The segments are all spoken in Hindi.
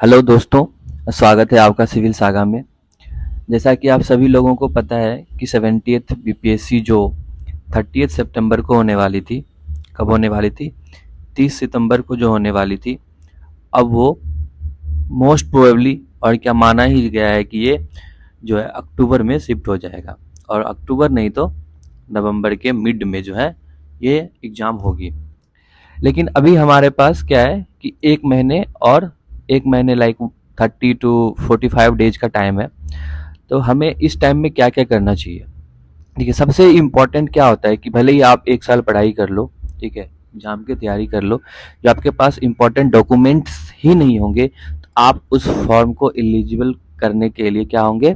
हेलो दोस्तों, स्वागत है आपका सिविल सागा में। जैसा कि आप सभी लोगों को पता है कि 70th बीपीएससी जो 30th सितंबर को होने वाली थी, कब होने वाली थी? 30 सितंबर को जो होने वाली थी, अब वो मोस्ट प्रोबेबली और क्या माना ही गया है कि ये जो है अक्टूबर में शिफ्ट हो जाएगा और अक्टूबर नहीं तो नवंबर के मिड में जो है ये एग्ज़ाम होगी। लेकिन अभी हमारे पास क्या है कि एक महीने लाइक 30 to 45 डेज का टाइम है। तो हमें इस टाइम में क्या क्या करना चाहिए? देखिए, सबसे इम्पोर्टेंट क्या होता है कि भले ही आप एक साल पढ़ाई कर लो, ठीक है, एग्जाम की तैयारी कर लो, जो आपके पास इम्पोर्टेंट डॉक्यूमेंट्स ही नहीं होंगे तो आप उस फॉर्म को एलिजिबल करने के लिए क्या होंगे?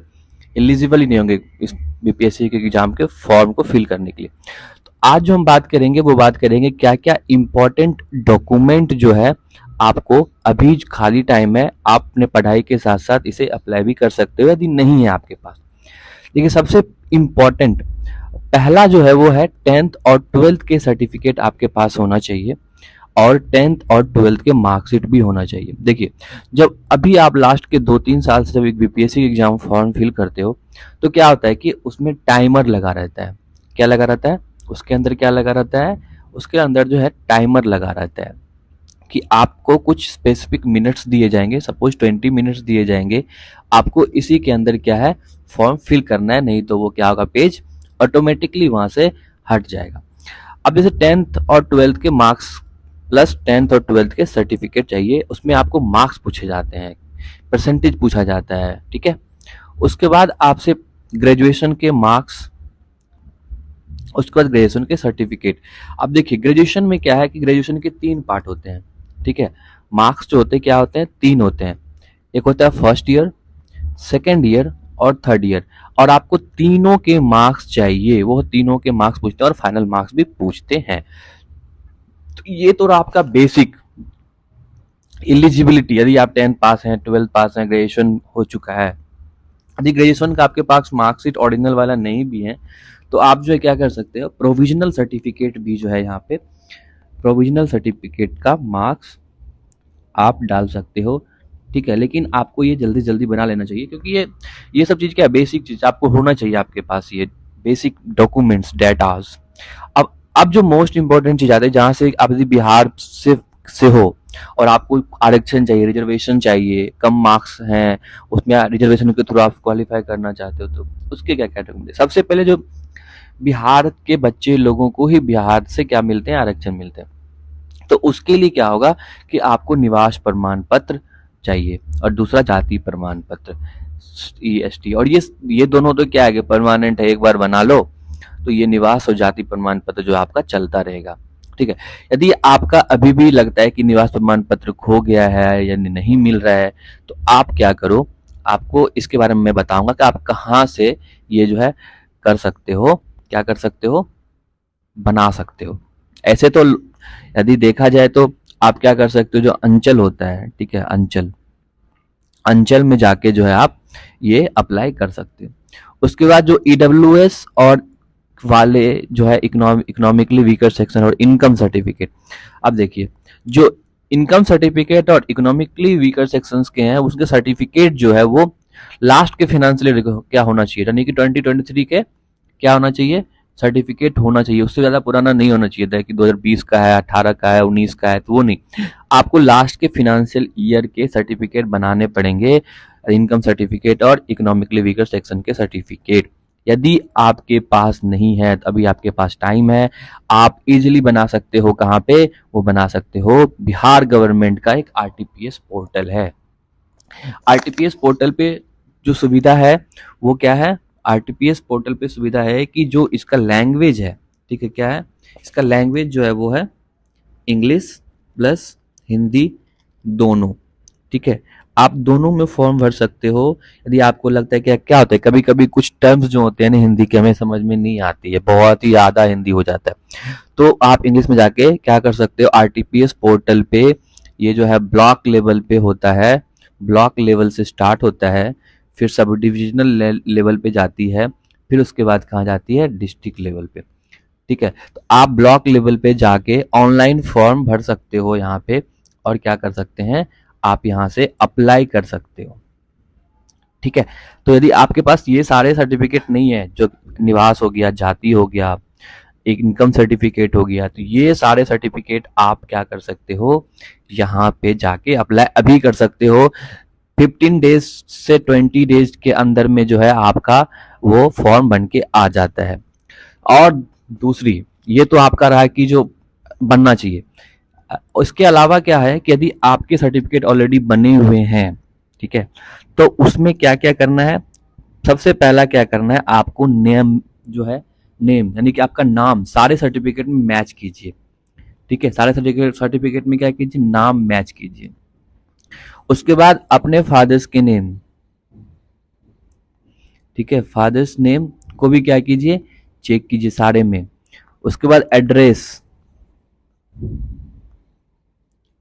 एलिजिबल ही नहीं होंगे इस बीपीएससी के एग्जाम के फॉर्म को फिल करने के लिए। तो आज जो हम बात करेंगे वो बात करेंगे क्या क्या इम्पोर्टेंट डॉक्यूमेंट जो है आपको अभी खाली टाइम है, आप अपने पढ़ाई के साथ साथ इसे अप्लाई भी कर सकते हो यदि नहीं है आपके पास। देखिए, सबसे इम्पोर्टेंट पहला जो है वो है 10th और 12th के सर्टिफिकेट आपके पास होना चाहिए और 10th और 12th के मार्कशीट भी होना चाहिए। देखिए, जब अभी आप लास्ट के 2-3 साल से जब एक बीपीएससी एग्जाम फॉर्म फिल करते हो तो क्या होता है कि उसमें टाइमर लगा रहता है। क्या लगा रहता है? उसके अंदर क्या लगा रहता है? उसके अंदर जो है टाइमर लगा रहता है कि आपको कुछ स्पेसिफिक मिनट्स दिए जाएंगे, सपोज 20 मिनट्स दिए जाएंगे, आपको इसी के अंदर क्या है फॉर्म फिल करना है, नहीं तो वो क्या होगा, पेज ऑटोमेटिकली वहां से हट जाएगा। अब जैसे 10th और 12th के मार्क्स प्लस 10th और 12th के सर्टिफिकेट चाहिए, उसमें आपको मार्क्स पूछे जाते हैं, परसेंटेज पूछा जाता है, ठीक है। उसके बाद आपसे ग्रेजुएशन के मार्क्स, उसके बाद ग्रेजुएशन के सर्टिफिकेट। अब देखिए, ग्रेजुएशन में क्या है कि ग्रेजुएशन के 3 पार्ट होते हैं, ठीक है। मार्क्स जो होते हैं क्या होते हैं? 3 होते हैं। एक होता है फर्स्ट ईयर, सेकेंड ईयर और थर्ड ईयर, और आपको तीनों के मार्क्स चाहिए, वो तीनों के मार्क्स पूछते हैं और फाइनल मार्क्स भी पूछते हैं। तो ये तो रहा आपका बेसिक एलिजिबिलिटी, यदि आप 10th पास हैं, 12th पास हैं, ग्रेजुएशन हो चुका है। यदि ग्रेजुएशन का आपके पास मार्कशीट ओरिजिनल वाला नहीं भी है तो आप जो है क्या कर सकते हो, प्रोविजनल सर्टिफिकेट भी जो है यहाँ पे प्रोविजनल सर्टिफिकेट का मार्क्स आप डाल सकते हो, ठीक है। लेकिन आपको ये जल्दी जल्दी बना लेना चाहिए क्योंकि ये सब चीज़ क्या है, बेसिक चीज़ आपको होना चाहिए आपके पास, ये बेसिक डॉक्यूमेंट्स डेटाज। अब जो मोस्ट इंपॉर्टेंट चीज़ आती है, जहाँ से आप यदि बिहार से हो और आपको आरक्षण चाहिए, रिजर्वेशन चाहिए, कम मार्क्स हैं उसमें, रिजर्वेशन के थ्रू आप क्वालिफाई करना चाहते हो, तो उसके क्या क्या डॉक्यूमेंट? सबसे पहले जो बिहार के बच्चे लोगों को ही बिहार से क्या मिलते हैं? आरक्षण मिलते हैं। तो उसके लिए क्या होगा कि आपको निवास प्रमाण पत्र चाहिए और दूसरा जाति प्रमाण पत्र, ईएसटी। और ये दोनों तो क्या है कि परमानेंट है, एक बार बना लो तो ये निवास और जाति प्रमाण पत्र जो आपका चलता रहेगा, ठीक है। यदि आपका अभी भी लगता है कि निवास प्रमाण पत्र खो गया है या नहीं मिल रहा है तो आप क्या करो, आपको इसके बारे में मैं बताऊंगा कि आप कहाँ से ये जो है कर सकते हो, क्या कर सकते हो, बना सकते हो। ऐसे तो यदि देखा जाए तो आप क्या कर सकते हो, जो अंचल होता है, ठीक है, अंचल अंचल में जाके जो है आप ये अप्लाई कर सकते हो। उसके बाद जो ईडब्ल्यूएस और वाले जो है इकोनॉमिकली वीकर सेक्शन और इनकम सर्टिफिकेट। अब देखिए, जो इनकम सर्टिफिकेट और इकोनॉमिकली वीकर सेक्शंस के हैं उसके सर्टिफिकेट जो है वो लास्ट के फाइनेंशियल क्या होना चाहिए, यानी कि 2023 के क्या होना चाहिए, सर्टिफिकेट होना चाहिए। उससे ज्यादा पुराना नहीं होना चाहिए था कि 2020 का है, 18 का है, 19 का है, तो वो नहीं। आपको लास्ट के फाइनेंशियल ईयर के सर्टिफिकेट बनाने पड़ेंगे, इनकम सर्टिफिकेट और इकोनॉमिकली वीकर सेक्शन के सर्टिफिकेट। यदि आपके पास नहीं है तो अभी आपके पास टाइम है, आप इजीली बना सकते हो। कहाँ पे वो बना सकते हो? बिहार गवर्नमेंट का एक आरटीपीएस पोर्टल है। आरटीपीएस पोर्टल पे जो सुविधा है वो क्या है? आरटीपीएस पोर्टल पे सुविधा है कि जो इसका लैंग्वेज है, ठीक है, क्या है इसका लैंग्वेज जो है वो है इंग्लिश प्लस हिंदी दोनों, ठीक है। आप दोनों में फॉर्म भर सकते हो। यदि आपको लगता है कि क्या होता है, कभी कभी कुछ टर्म्स जो होते हैं ना हिंदी के हमें समझ में नहीं आती है, बहुत ही ज्यादा हिंदी हो जाता है, तो आप इंग्लिश में जाके क्या कर सकते हो, आरटीपीएस पोर्टल पे ये जो है ब्लॉक लेवल पे होता है, ब्लॉक लेवल से स्टार्ट होता है, फिर सब डिविजनल लेवल पे जाती है, फिर उसके बाद कहाँ जाती है? डिस्ट्रिक्ट लेवल पे, ठीक है। तो आप ब्लॉक लेवल पे जाके ऑनलाइन फॉर्म भर सकते हो यहाँ पे और क्या कर सकते हैं, आप यहाँ से अप्लाई कर सकते हो। ठीक है, तो यदि आपके पास ये सारे सर्टिफिकेट नहीं है, जो निवास हो गया, जाति हो गया, एक इनकम सर्टिफिकेट हो गया, तो ये सारे सर्टिफिकेट आप क्या कर सकते हो, यहाँ पे जाके अप्लाई अभी कर सकते हो। 15 डेज से 20 डेज के अंदर में जो है आपका वो फॉर्म बन के आ जाता है। और दूसरी, ये तो आपका रहा कि जो बनना चाहिए। उसके अलावा क्या है कि यदि आपके सर्टिफिकेट ऑलरेडी बने हुए हैं, ठीक है, तो उसमें क्या क्या करना है। सबसे पहला क्या करना है, आपको नेम जो है, नेम यानी कि आपका नाम सारे सर्टिफिकेट में मैच कीजिए। ठीक है, सारे सर्टिफिकेट में क्या कीजिए, नाम मैच कीजिए। उसके बाद अपने फादर्स के नेम, ठीक है, फादर्स नेम को भी क्या कीजिए, चेक कीजिए सारे में। उसके बाद एड्रेस,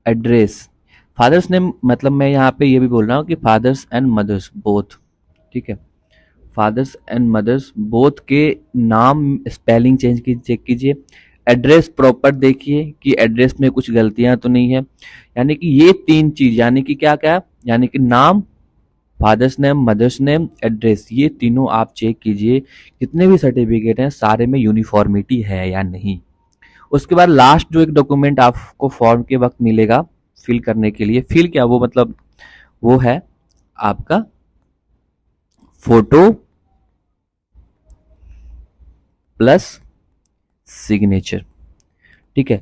एड्रेस फादर्स नेम मतलब मैं यहाँ पे ये भी बोल रहा हूँ कि फादर्स एंड मदर्स बोथ, ठीक है, फादर्स एंड मदर्स बोथ के नाम स्पेलिंग चेंज की चेक कीजिए। एड्रेस प्रॉपर देखिए कि एड्रेस में कुछ गलतियां तो नहीं है। यानी कि ये तीन चीज, यानी कि क्या क्या, यानी कि नाम, father's name, mother's name, address, ये तीनों आप चेक कीजिए जितने भी सर्टिफिकेट हैं सारे में यूनिफॉर्मिटी है या नहीं। उसके बाद लास्ट जो एक डॉक्यूमेंट आपको फॉर्म के वक्त मिलेगा फिल करने के लिए, फिल क्या, वो मतलब वो है आपका फोटो प्लस सिग्नेचर। ठीक है,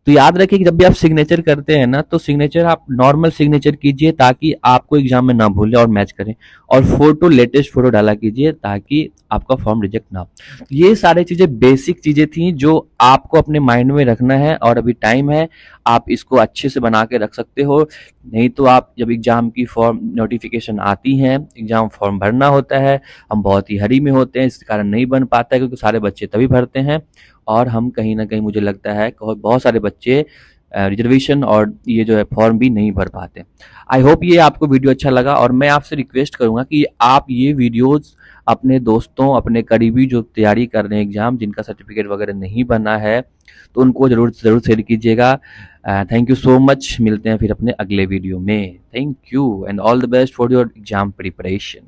तो याद रखिए कि जब भी आप सिग्नेचर करते हैं ना, तो सिग्नेचर आप नॉर्मल सिग्नेचर कीजिए ताकि आपको एग्जाम में ना भूले और मैच करें। और फोटो लेटेस्ट फोटो डाला कीजिए ताकि आपका फॉर्म रिजेक्ट ना हो। ये सारी चीजें बेसिक चीजें थी जो आपको अपने माइंड में रखना है, और अभी टाइम है, आप इसको अच्छे से बना के रख सकते हो। नहीं तो आप जब एग्जाम की फॉर्म नोटिफिकेशन आती है, एग्जाम फॉर्म भरना होता है, हम बहुत ही हरी में होते हैं, इस कारण नहीं बन पाता है क्योंकि सारे बच्चे तभी भरते हैं, और हम कहीं ना कहीं मुझे लगता है कि बहुत सारे बच्चे रिजर्वेशन और ये जो है फॉर्म भी नहीं भर पाते। आई होप ये आपको वीडियो अच्छा लगा, और मैं आपसे रिक्वेस्ट करूंगा कि आप ये वीडियोस अपने दोस्तों, अपने करीबी जो तैयारी कर रहे हैं एग्जाम, जिनका सर्टिफिकेट वगैरह नहीं बना है, तो उनको जरूर जरूर शेयर कीजिएगा। थैंक यू सो मच, मिलते हैं फिर अपने अगले वीडियो में। Thank you and all the best for your exam preparation.